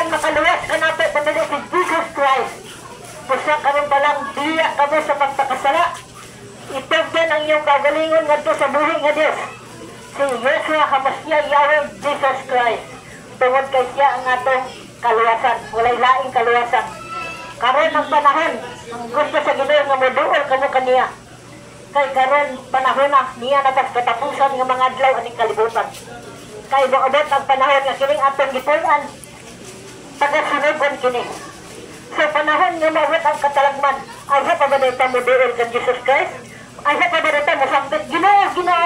ang makaluwas ka nato pagdali si Jesus Christ. Pusa karon pa lang diya kamo sa pagpakasala. Itugdan ang iyong kagalingon ngadto sa buhi nga Dios. Si Yeshua HaMashiach Yahweh Jesus Christ. Tungod kay siya ang atong kaluwasan. Walay laing kaluwasan. Karon ang panahon, ang gusto sa Ginoo nga moduol kamo kaniya. Kay karon panahon na niya natas katapusan nga mga adlaw aning kalibutan. Kay moabot ang panahon nga kining atong gipuy-an tagasunugon kini. So panahon nga moabot ang katalagman, ay pa ba dito moduol kan Jesus Christ? Ay pa ba dito mosambit Ginoo?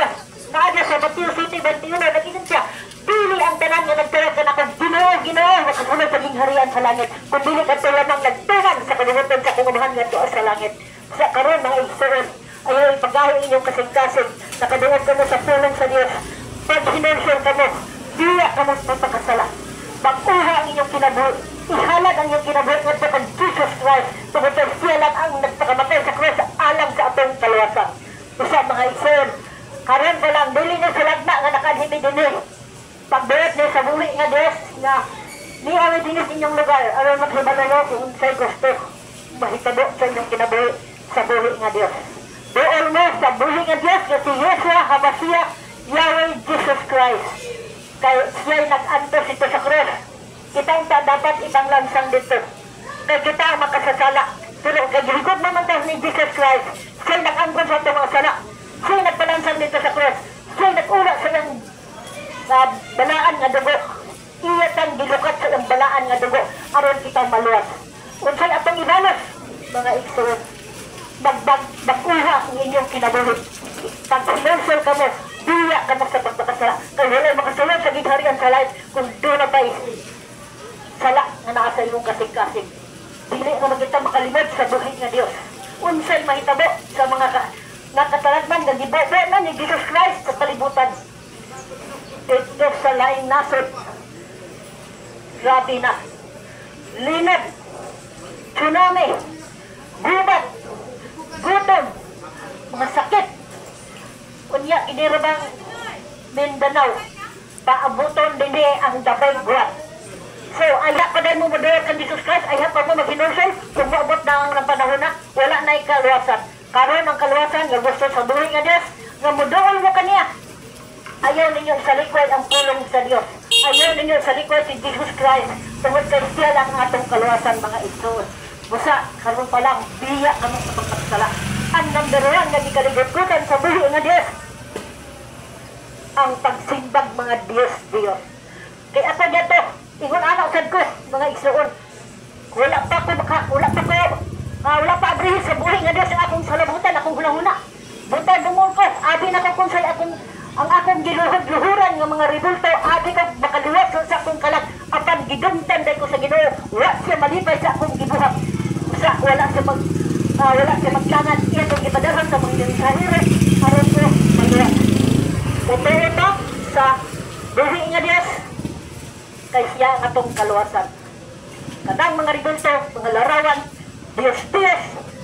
Naadya sa Matthew City 21 nagikan siya. Dili ang tanan nga nagtawag ka na kung Ginoo, makasunod sa gingharian sa langit. Kung dili ka lamang nagtuhan sa kalibutan sa kumunahan nga tuwa sa langit. Sa karon mga igsoon, ayaw ipagahi inyong kasing-kasing, nakaduod ka mo sa pulong sa Diyos. Pag hinensyon ka mo, diya ka mo magpakasala. Mag-uha ang inyong kinabuhi. Ihalad ang inyong kinabuhi nga kang Jesus Christ. Tungkol siya lang ang nagpakamatay sa krus alang sa atong kaluwasan. Isa mga igsoon, karon pa lang, dili na sa lagna nga nakanhimi din pagbuhat niya sa buhi nga Diyos na di kami dinis inyong lugar aron maghibalalo kung sa'y gusto mahitabo sa inyong kinabuhi sa buhi nga Diyos. Doon mo sa buhi nga Diyos na si Yeshua HaMashiach Yahweh Jesus Christ. Kaya siya'y nag-antos ito sa krus. Kitang dapat ibang lansang dito. Kaya kita ang makasasala. Pero kaya gilikod naman tayo ni Jesus Christ. Siya'y nag-antos sa itong mga sala. Siya'y nagpalansang dito sa krus. Siya'y nag-ula sa iyong balaan nga dugo. Iyatang gilukat sa iyong balaan nga dugo aron kitang maluwas. Unsay atong ibalos mga igsoon, mag-uha ang inyong kinabuhi. Pag sinensyon ka mo, diya ka mo sa pagpakasala. Kaya wala makasulod sa gingharian sa langit kung doon na ba'y sala nga nasa iyong kasing-kasing. Dili nga magkita makalimod sa buhay nga Diyos. Unsay mahitabo sa mga nakatalagman nga gibobo na ni Jesus Christ sa kalibutan. Ito sa laing nasod, grabe na. Linod, tsunami, gubat, gutom, mga sakit. Kunya, inirabang Mindanao, paabuton din ang dabay buwan. So, ayaw pa din mo madulat ang Jesus Christ, ayaw pa mo mag-hinusol, kung maabot na ang panahon na, wala na yung kaluwasan. Karon ang kaluwasan, nga gusto sa buhay nga Diyos, nga muduol mo kaniya. Ayaw ninyo isalikod ang pulong sa Diyos. Ayaw ninyo isalikod si Jesus Christ. Tungod kay siya lang ang atong kaluwasan mga igsoon. Busa, karon pa lang, biya kami sa pagpagsala. Ang number 1 nga gikaligod-gudan sa buhi nga Diyos. Ang pagsimbag mga Diyos. Kaya ako dito, ingon anak sad ko, mga igsoon. Wala pa abrihis sa buhi nga Diyos ang akong salabutan, akong huna-huna. Buta dumol ko, abi na ko kung sa'y ang akong giluhod-luhuran ng mga rebulto, abi ko makaluwas sa akong kalag, apan gidumtan day ko sa Ginoo, wala siya malipay sa akong gibuhat. Wala siya maglangan, iya itong ipadalhan sa mga kahirap, aron ko maluwas. Ito sa buhi nga Diyos, kay siya ang atong kaluwasan. Kadang mga rebulto, mga larawan, Diyos,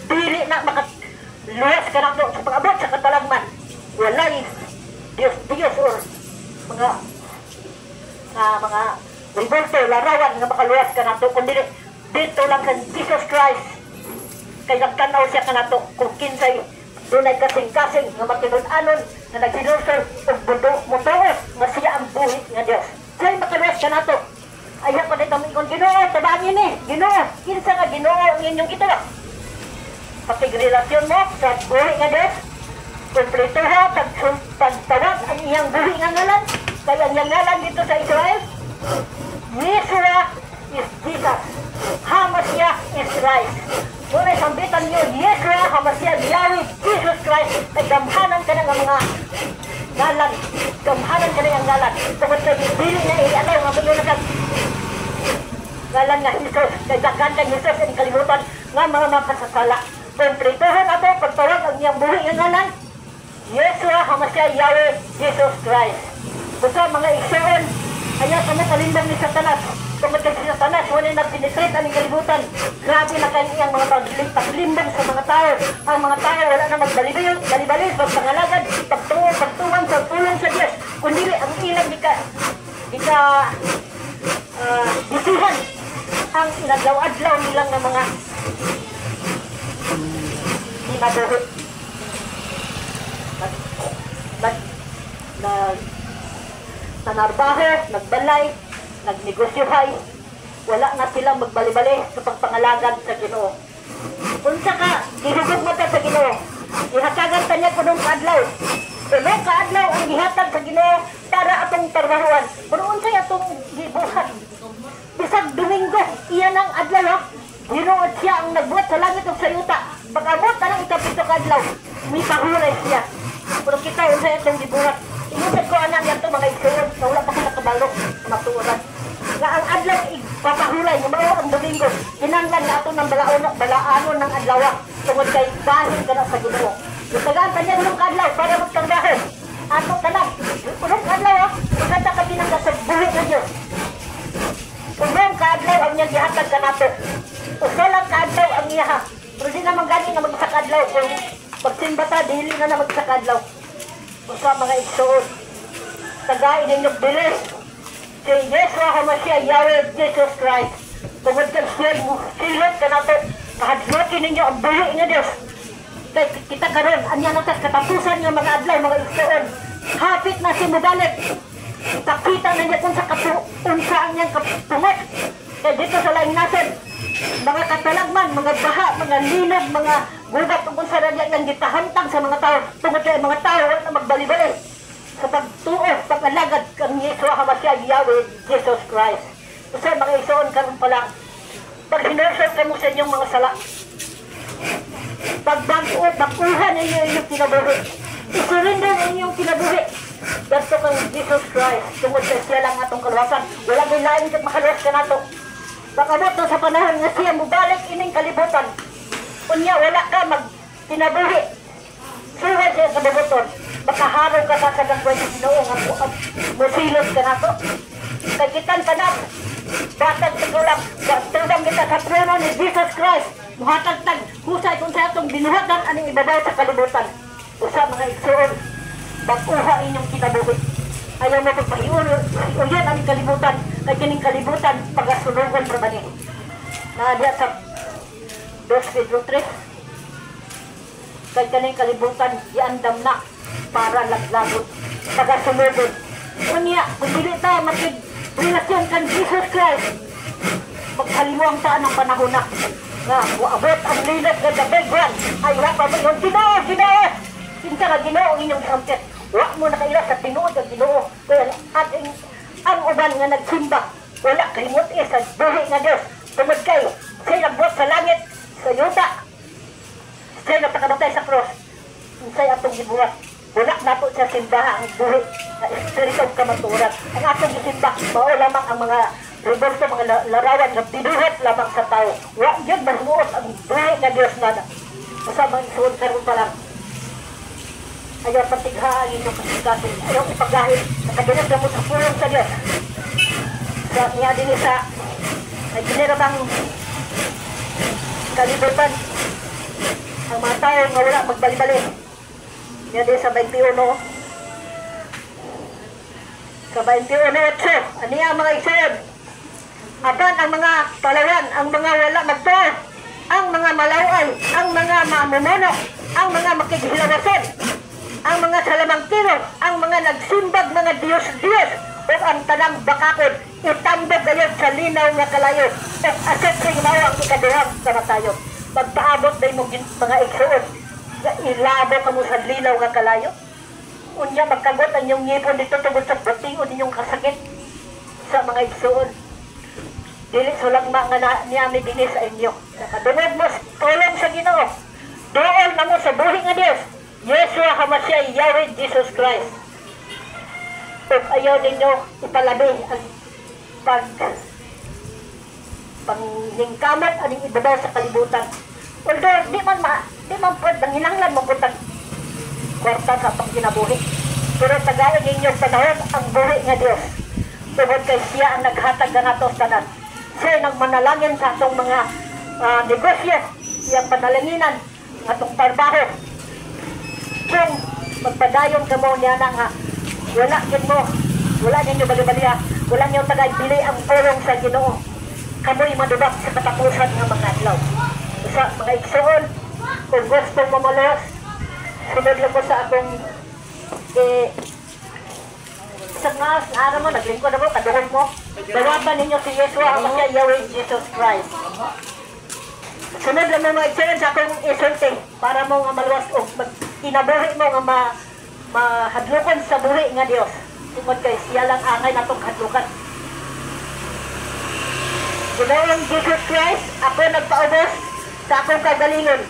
dili na makaluwas ka na sa pag-abot sa katalagman. Walay Diyos or mga rebulto, larawan nga makaluwas ka na ito. Kundi dito lang sa Jesus Christ. Kaya nagtanaw siya ka na ito kung kinsay dunay kasing-kasing nga matinun-anon na naghinusol o mutuos nga siya ang buhit nga Diyos. Siya'y makaluwas ka na ito. Ayaw pa dito ikon, Ginoo, tabangin Ginoo, kinsa nga Ginoo ang inyong ito. Pakigrelasyon mo sa buhi nga Diyos. Kompleto ha, pagtawag ang iyang buhi nga ngalan. Kaya ang iyang ngalan dito sa Israel, Yeshua is Jesus. HaMashiach is Christ. Kung ay sambitan nyo, Yeshua HaMashiach Yahweh Jesus Christ, ay damhanan ka ng mga ngalan. Damhanan ka ng ngalan. Tungkol sa dili na ialaw nga mga nagang ngalan nga Jesus. Kaya dagan ka Jesus ang kalimutan nga mga mapasasala. Kompletohan ato pagtawag ang iyang buhi nga ngalan, Yeshua HaMashiach Yahweh Jesus Christ. Gusto mga igsoon, ayaw kami kalimbang ni Satanas. Tungkol kay Satanas, wala na pinitreat ang kalibutan. Grabe na kaniyang mga paglimbang sa mga tao. Ang mga tao wala na magbalibay, pagpangalagad, pagtuwang sa tulong sa Diyos. Kundi ang ilang bisihan ang inadlaw-adlaw nilang ng mga dinabuhi. Nanarbaho, nagbalay, nagnegosyohay, wala na silang magbali-bali sa pagpangalagan sa Ginoo. Unsa ka, gihugog mo ta sa Ginoo. Ihatagan ta niya kunong kaadlaw. Kunong kaadlaw ang gihatag sa Ginoo para atong trabahuan. Pero unsay atong gibuhat. Bisag Domingo, iyan ang adlaw. Ginuot siya ang nagbuhat sa langit ug sa yuta. Pag-abot na ng ikapito kaadlaw, may pahulay siya. Pero kita unsay atong gibuhat. Inusad ko anak yan to mga igsoon na wala pa ko nakabalo sa matuoran. Nga ang adlaw ipapahulay nga mao ang Domingo. Kinanglan na ato ng balaanon ng adlaw tungod kay bahin ka na sa Ginoo. Itagaan pa niya unong kadlaw para magtrabaho. Ato tanan. Unong kadlaw maganda ka ginangga sa buhi na Diyos. Unong kadlaw ang niya gihatag ka nato. Usalang kadlaw ang iyaha. Pero di naman gani na magsakadlaw kung pagsimbata dili na magsakadlaw. Usa mga igsoon. Tagay ninyong bilis. Si Yeshua HaMashiach, Yahweh Jesus Christ. Tungod kang siya, silot ka nato. Kahadlotin ninyo ang buhi nga Diyos. Kaya kita karon, anya na tas katapusan ng mga adlaw, mga igsoon. Hapit na si Mubalik. Takita na niya kung sa unsa ang niyang kapungot. Kaya dito sa laing natin, mga katalagman, mga baha, mga linog, mga gugat kung sa radya ng gitahantang sa mga tao. Tungod kaya mga tao na magbali-bali sa pagtuo, pag-alagad kang Yeshua HaMashiach, Yahweh Jesus Christ. Kasi mga igsoon karon pa lang, pag hinursot ka mo sa inyong mga sala, pagbaguhan ninyo inyong kinabuhi, isurrender inyong kinabuhi, ganto kang Jesus Christ, tungod sa siya lang atong kaluwasan. Wala may lain kang makaluwas ka nato. Bakabot na sa panahon nga siya mubalik ining kalibutan. Unya wala ka mag-kinabuhi. Suhan siya sa babuton. Makaharaw ka sa kadagway ng Ginoo nga musilos ka nato. Kagitan ka na. Batag tigulang. Tudang kita sa trono ni Jesus Christ. Muhatag-tag. Husay kung sa itong binuhatan aning ibabaw sa kalibutan. Usa mga igsoon. Baguha inyong kinabuhi. Ayaw mo pagpahiuyan ang kalibutan. Kaya kining kalibutan pagasunugon pa ba niya. Naadya sa 2 Pedro 3. Kaya kining kalibutan iandam na para laglagot. Pagasunugon. Unya, kung dili tayo makig-relasyon kan Jesus Christ, maghalimuang taan ang panahon na. Nga, abot ang lilat ng the big one. Ay, wala pa ba yun? Ginoo! Ginoo! Kinsa nga Ginoo ang inyong trumpet. Wala mo nakaila sa tinuod ng Ginoo. Kaya ating ang uban nga nagsimba. Wala kalimot sa buhi nga Diyos. Tungod kayo. Siya'y nagbuot sa langit, sa yuta. Siya'y nagpakamatay sa cross. Siya'y atong gibuhat. Wala nato sa simbaha ang buhi na espiritong kamaturan. Ang atong gisimba, mao lamang ang mga revolto, mga larawan na binuhat lamang sa tao. Wala yun mahimuot ang buhi nga Diyos na masamang isuon karoon pa lang. Ayaw patighaan inyong kasikasin. Ayaw ipagahit. Nakabinas na mo sa pulong sa Diyos. Sa niya din sa ginirabang kalibutan. Ang mga tao nga wala magbali-bali. Niya din sa 21. Sa 21.8. Ano ang mga isayad? Apan ang mga palawan, ang mga wala magtuo, ang mga malaway, ang mga mamumuno, ang mga makikhilawason, ang mga salamangkino, ang mga nagsimbag, mga Diyos-Diyos, o ang tanang bakakod, itambog gayon sa linaw nga kalayo, at asot ring mao ang ikaduhang kamatayo. Magpaabot na mo mga igsoon, ilabo ka mo sa linaw nga kalayo. Unya magkagot ang iyong ngipon dito tungod sa batiyon ninyong kasakit sa mga igsoon. Dili sulagma nga niyami dinis sa inyo. Nakadungod mo, tulong sa Ginoo. Doon na mo sa buhi nga Diyos. Yeshua HaMashiach, Yahweh Jesus Christ. Kung ayaw ninyo ipalabi ang panghingkamot aning ibabaw sa kalibutan. Although di man pwede nanginanglan mo kung kwarta sa pangkinabuhi. Pero tagayin ninyong panahon ang buhi nga Diyos. Tungod kay siya ang naghatag na nato sa tanan. Siya nagmanalangin sa atong mga negosyo, siyang panalanginan, atong trabaho. Kung magpadayon ka mo niya na nga, wala ninyo bali-baliya, wala ninyo tagay bili ang pulong sa Ginoo. kamoy madubak sa katapusan ng mga adlaw. Isa, mga igsoon, kung gusto mamalos, sunod lang ko sa akong isang nga, ano mo, naglingkod ako, kaduhon mo. Dawapan ninyo si Yeshua, ako siya, Yahweh Jesus Christ. Sunod lang mo mga igsoon sa akong isulti para mo nga maluwas o kinabuhi mo nga mahadlukan sa buhi nga Dios. Tungod kay siya lang angay na itong hadlukan. Ginoong Jesus Christ, ako nagpaubos sa akong kagalingon.